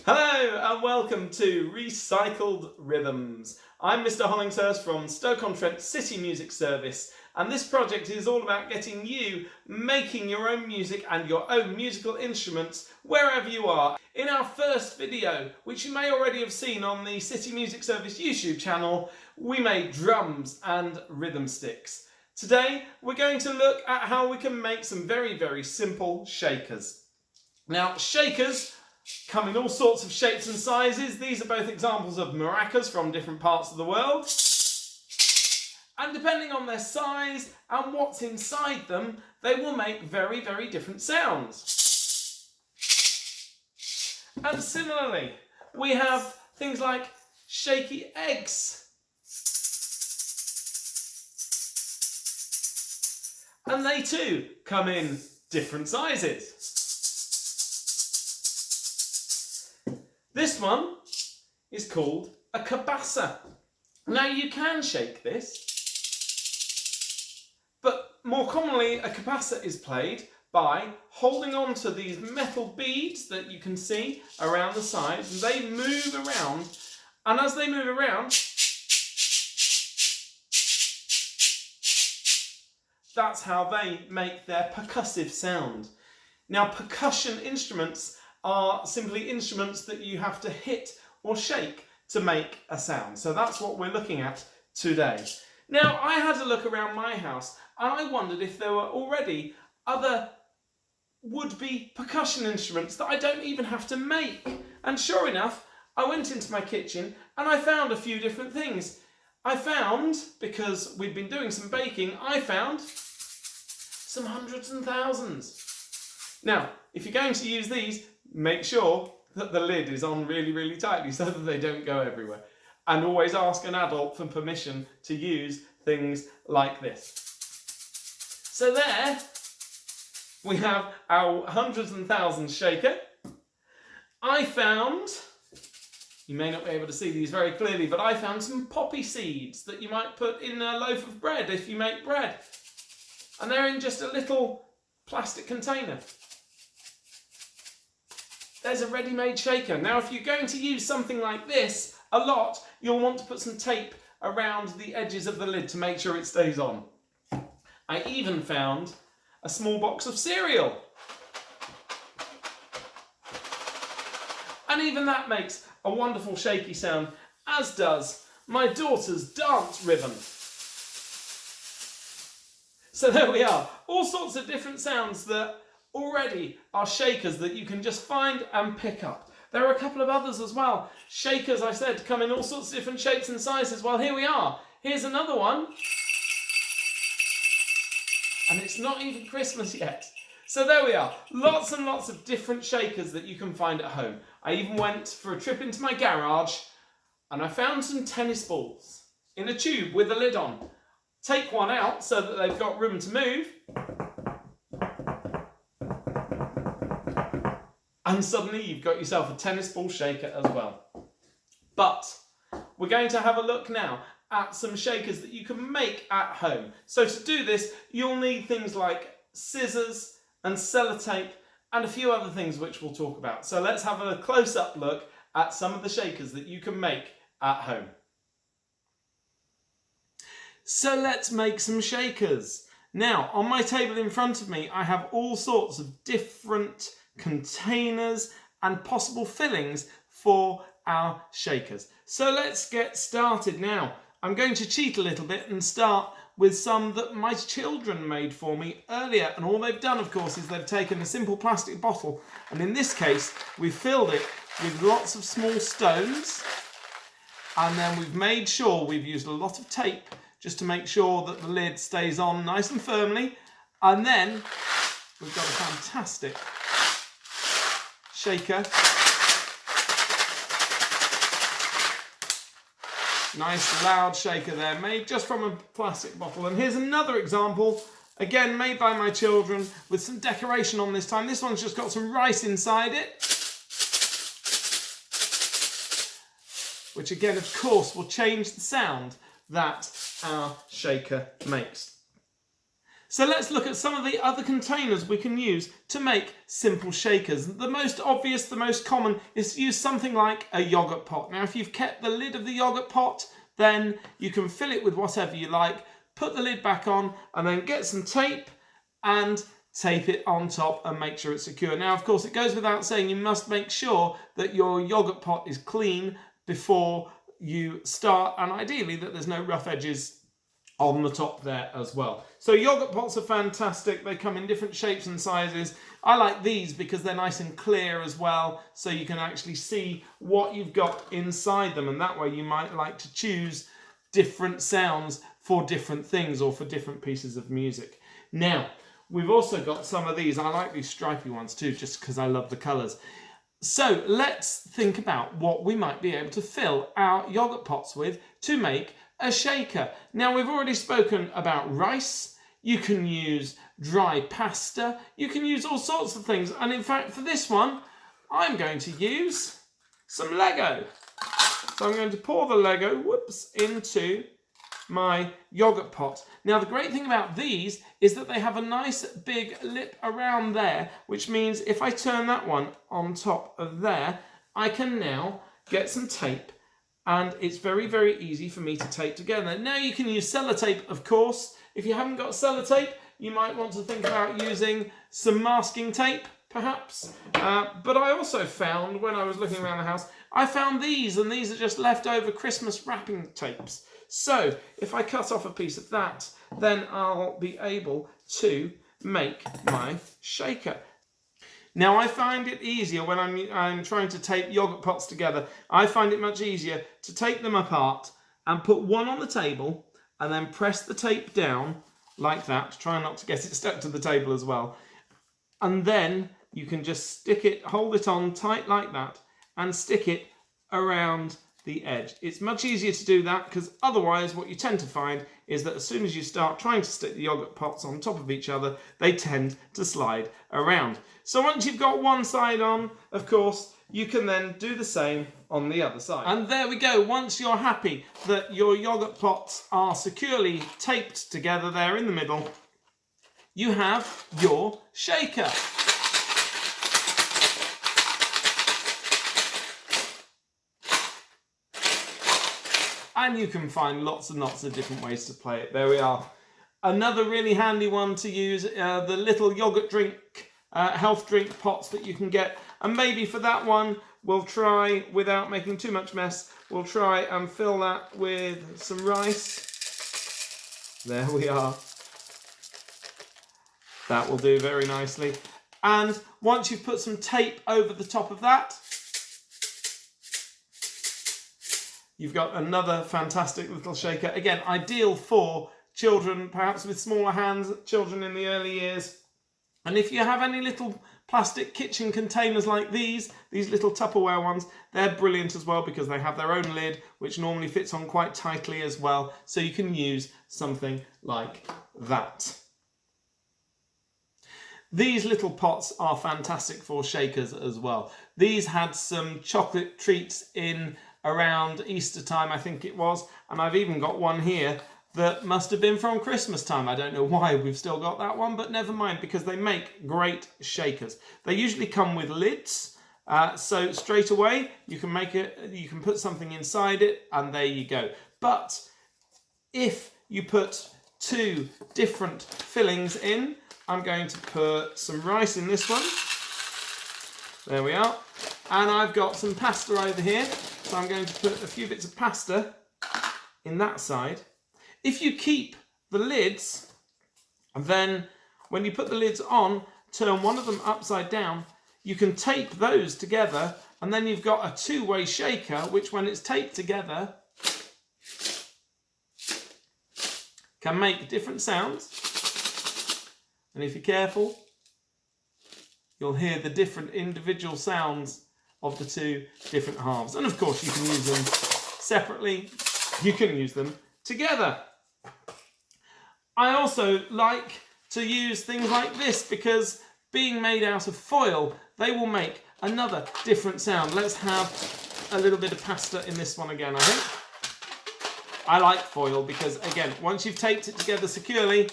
Hello and welcome to Recycled Rhythms. I'm Mr Hollingshurst from Stoke-on-Trent City Music Service, and this project is all about getting you making your own music and your own musical instruments wherever you are. In our first video, which you may already have seen on the City Music Service YouTube channel, we made drums and rhythm sticks. Today we're going to look at how we can make some very simple shakers. Now, shakers come in all sorts of shapes and sizes. These are both examples of maracas from different parts of the world. And depending on their size and what's inside them, they will make very different sounds. And similarly, we have things like shaky eggs. And they too come in different sizes. This one is called a cabasa. Now you can shake this, but more commonly a cabasa is played by holding on to these metal beads that you can see around the sides. They move around, and as they move around, that's how they make their percussive sound. Now, percussion instruments are simply instruments that you have to hit or shake to make a sound. So that's what we're looking at today. Now, I had a look around my house and I wondered if there were already other would-be percussion instruments that I don't even have to make. And sure enough, I went into my kitchen and I found a few different things. I found, because we'd been doing some baking, I found some hundreds and thousands. Now, if you're going to use these, make sure that the lid is on really tightly so that they don't go everywhere. And always ask an adult for permission to use things like this. So there we have our hundreds and thousands shaker. I found, you may not be able to see these very clearly, but I found some poppy seeds that you might put in a loaf of bread if you make bread. And they're in just a little plastic container. There's a ready-made shaker. Now, if you're going to use something like this a lot, you'll want to put some tape around the edges of the lid to make sure it stays on. I even found a small box of cereal. And even that makes a wonderful shaky sound, as does my daughter's dance ribbon. So there we are, all sorts of different sounds that already are shakers that you can just find and pick up. There are a couple of others as well. Shakers, I said, come in all sorts of different shapes and sizes. Well, here we are. Here's another one. And it's not even Christmas yet. So there we are. Lots and lots of different shakers that you can find at home. I even went for a trip into my garage and I found some tennis balls in a tube with the lid on. Take one out so that they've got room to move. And suddenly you've got yourself a tennis ball shaker as well. But we're going to have a look now at some shakers that you can make at home. So to do this, you'll need things like scissors and sellotape and a few other things which we'll talk about. So let's have a close-up look at some of the shakers that you can make at home. So let's make some shakers. Now, on my table in front of me, I have all sorts of different containers and possible fillings for our shakers. So let's get started now. I'm going to cheat a little bit and start with some that my children made for me earlier. And all they've done, of course, is they've taken a simple plastic bottle, and in this case, we've filled it with lots of small stones, and then we've made sure we've used a lot of tape just to make sure that the lid stays on nice and firmly. And then we've got a fantastic shaker. Nice loud shaker there, made just from a plastic bottle. And here's another example, again made by my children with some decoration on this time. This one's just got some rice inside it, which again, of course, will change the sound that our shaker makes. So let's look at some of the other containers we can use to make simple shakers. The most obvious, the most common, is to use something like a yogurt pot. Now, if you've kept the lid of the yogurt pot, then you can fill it with whatever you like, put the lid back on, and then get some tape and tape it on top and make sure it's secure. Now, of course, it goes without saying you must make sure that your yogurt pot is clean before you start, and ideally that there's no rough edges on the top there as well. So yogurt pots are fantastic. They come in different shapes and sizes. I like these because they're nice and clear as well, so you can actually see what you've got inside them, and that way you might like to choose different sounds for different things or for different pieces of music. Now, we've also got some of these. I like these stripy ones too, just because I love the colours. So let's think about what we might be able to fill our yogurt pots with to make a shaker. Now, we've already spoken about rice. You can use dry pasta. You can use all sorts of things. And in fact, for this one, I'm going to use some Lego. So I'm going to pour the Lego, into my yogurt pot. Now, the great thing about these is that they have a nice big lip around there, which means if I turn that one on top of there, I can now get some tape, and it's very, very easy for me to tape together. Now, you can use sellotape, of course. If you haven't got sellotape, you might want to think about using some masking tape, perhaps. But I also found, when I was looking around the house, I found these, and these are just leftover Christmas wrapping tapes. So, if I cut off a piece of that, then I'll be able to make my shaker. Now, I find it easier when I'm trying to tape yogurt pots together. I find it much easier to take them apart and put one on the table and then press the tape down like that. Try not to get it stuck to the table as well. And then you can just stick it, hold it on tight like that, and stick it around the edge. It's much easier to do that because otherwise what you tend to find is that as soon as you start trying to stick the yogurt pots on top of each other, they tend to slide around. So once you've got one side on, of course, you can then do the same on the other side. And there we go. Once you're happy that your yogurt pots are securely taped together there in the middle, you have your shaker. And you can find lots and lots of different ways to play it. There we are. Another really handy one to use, the little yogurt drink, health drink pots that you can get. And maybe for that one, we'll try, without making too much mess, we'll try and fill that with some rice. There we are. That will do very nicely. And once you've put some tape over the top of that, you've got another fantastic little shaker. Again, ideal for children, perhaps with smaller hands, children in the early years. And if you have any little plastic kitchen containers like these little Tupperware ones, they're brilliant as well because they have their own lid, which normally fits on quite tightly as well. So you can use something like that. These little pots are fantastic for shakers as well. These had some chocolate treats in around Easter time, I think it was, and I've even got one here that must have been from Christmas time. I don't know why we've still got that one, but never mind, because they make great shakers. They usually come with lids, so straight away you can make it, you can put something inside it, and there you go. But if you put two different fillings in, I'm going to put some rice in this one. There we are. And I've got some pasta over here. So I'm going to put a few bits of pasta in that side. If you keep the lids, then when you put the lids on, turn one of them upside down, you can tape those together, and then you've got a two-way shaker, which when it's taped together, can make different sounds. And if you're careful, you'll hear the different individual sounds of the two different halves. And of course you can use them separately, you can use them together. I also like to use things like this because being made out of foil, they will make another different sound. Let's have a little bit of pasta in this one again, I think. I like foil because, again, once you've taped it together securely,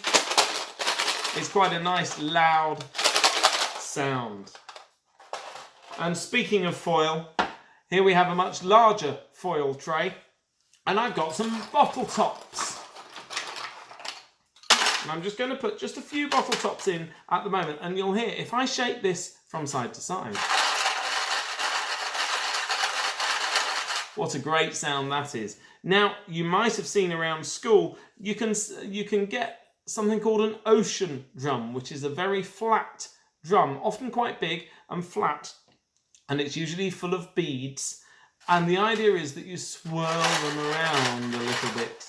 It's quite a nice loud sound. And speaking of foil, here we have a much larger foil tray, and I've got some bottle tops. And I'm just going to put just a few bottle tops in at the moment, and you'll hear if I shake this from side to side, what a great sound that is. Now, you might have seen around school, you can get something called an ocean drum, which is a very flat drum, often quite big and flat, and it's usually full of beads. And the idea is that you swirl them around a little bit.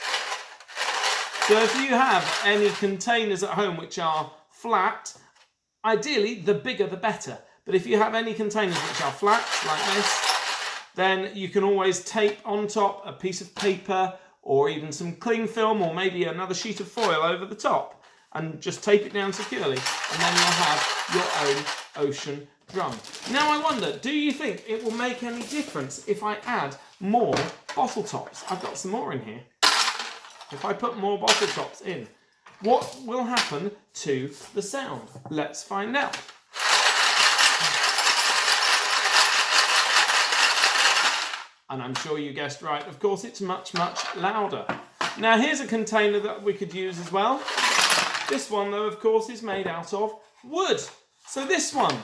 So if you have any containers at home which are flat, ideally the bigger the better. But if you have any containers which are flat, like this, then you can always tape on top a piece of paper or even some cling film or maybe another sheet of foil over the top and just tape it down securely, and then you'll have your own ocean drum. Now I wonder, do you think it will make any difference if I add more bottle tops? I've got some more in here. If I put more bottle tops in, what will happen to the sound? Let's find out. And I'm sure you guessed right, of course it's much, much louder. Now here's a container that we could use as well. This one though, of course, is made out of wood. So this one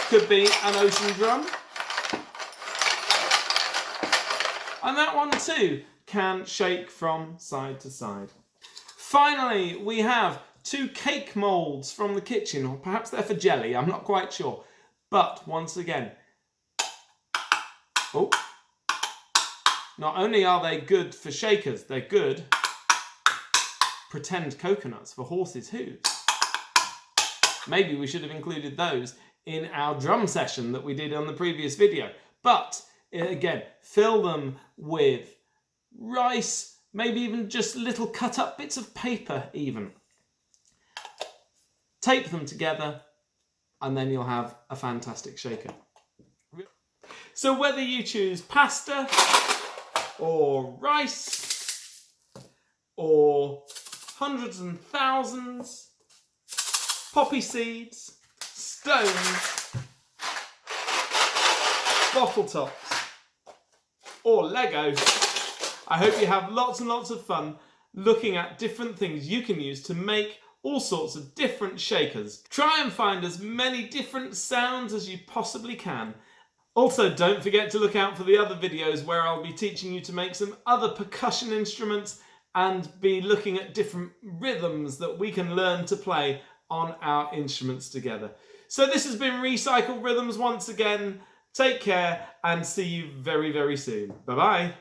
could be an ocean drum. And that one too can shake from side to side. Finally, we have 2 cake moulds from the kitchen, or perhaps they're for jelly, I'm not quite sure. But once again, oh, not only are they good for shakers, they're good pretend coconuts for horses' hooves. Maybe we should have included those in our drum session that we did on the previous video. But again, fill them with rice, maybe even just little cut up bits of paper even. Tape them together and then you'll have a fantastic shaker. So whether you choose pasta or rice or hundreds and thousands, poppy seeds, stones, bottle tops or Lego, I hope you have lots and lots of fun looking at different things you can use to make all sorts of different shakers. Try and find as many different sounds as you possibly can. Also, don't forget to look out for the other videos where I'll be teaching you to make some other percussion instruments and be looking at different rhythms that we can learn to play on our instruments together. So this has been Recycle Rhythms once again. Take care and see you very, very soon. Bye-bye.